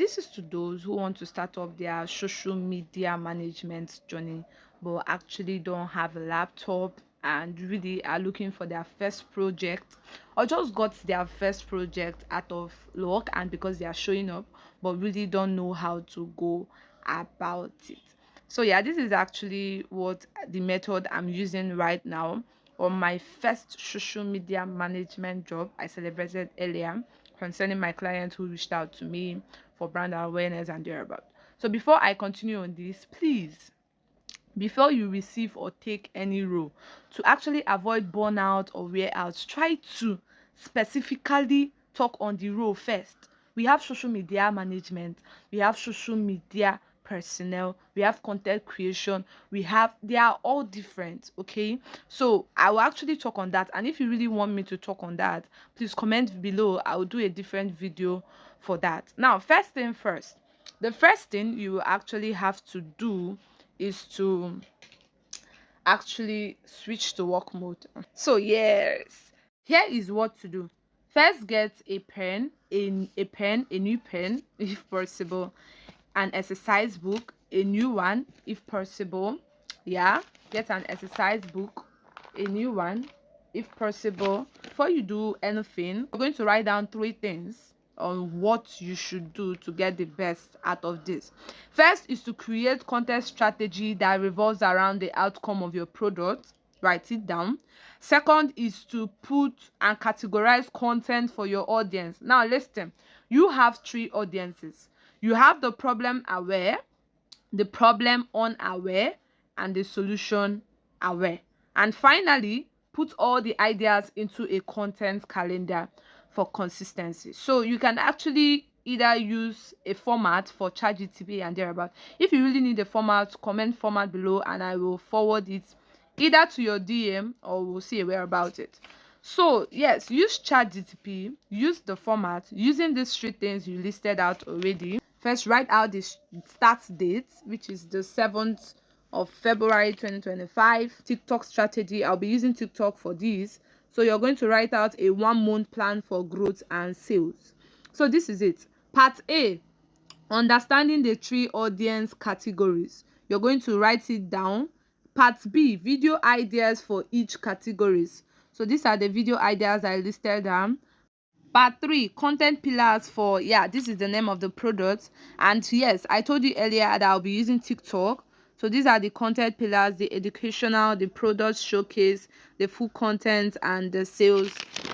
this is to those who want to start off their social media management journey but actually don't have a laptop and really are looking for their first project, or just got their first project out of luck and because they are showing up but really don't know how to go about it. So yeah, this is actually what the method I'm using right now on my first social media management job I celebrated earlier, concerning my client who reached out to me for brand awareness and thereabout. So before I continue on this, please, before you receive or take any role, to actually avoid burnout or wear out, try to specifically talk on the role first. We have social media management, we have social media personnel, we have content creation, they are all different. Okay, so I will actually talk on that, and if you really want me to talk on that, please comment below. I will do a different video for that. Now, first thing first, the first thing you will actually have to do is to actually switch to work mode. So yes, here is what to do. First, get a pen, a new pen if possible, an exercise book, a new one if possible. Yeah, get an exercise book, a new one if possible. Before you do anything, you're going to write down 3 things on what you should do to get the best out of this. First is to create content strategy that revolves around the outcome of your product. Write it down. Second is to put and categorize content for your audience. Now listen, you have 3 audiences. You have the problem aware, the problem unaware, and the solution aware. And finally, put all the ideas into a content calendar for consistency. So you can actually either use a format for ChatGPT and thereabout. If you really need a format, comment format below and I will forward it either to your DM or we'll see a way about it. So yes, use ChatGPT, use the format using these 3 things you listed out already. First, write out the start date, which is the 7th of February 2025. TikTok strategy, I'll be using TikTok for this. So you're going to write out a 1-month plan for growth and sales. So this is it. Part A, understanding the 3 audience categories. You're going to write it down. Part B, video ideas for each categories. So these are the video ideas I listed down. Part 3, content pillars for, this is the name of the product. And yes, I told you earlier that I'll be using TikTok. So these are the content pillars: the educational, the product showcase, the full content, and the sales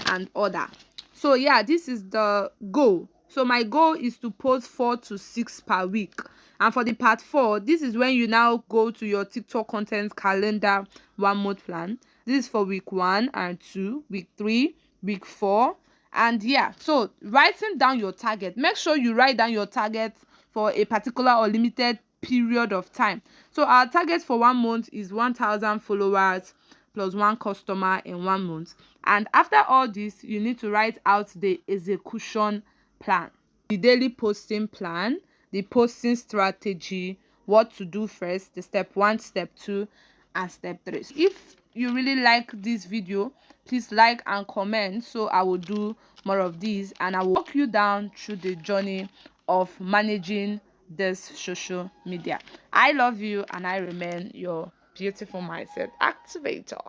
and other. So yeah, this is the goal. So my goal is to post 4 to 6 per week. And for the part 4, this is when you now go to your TikTok content calendar 1-month plan. This is for week 1 and 2, week 3, week 4. And yeah, so writing down your target, make sure you write down your target for a particular or limited period of time. So our target for 1 month is 1,000 followers plus 1 customer in 1 month. And after all this, you need to write out the execution plan, the daily posting plan, the posting strategy, what to do first, the step 1, step 2, and step 3. If you really like this video, please like and comment, so I will do more of these and I will walk you down through the journey of managing this social media. I love you and I remain your beautiful mindset activator.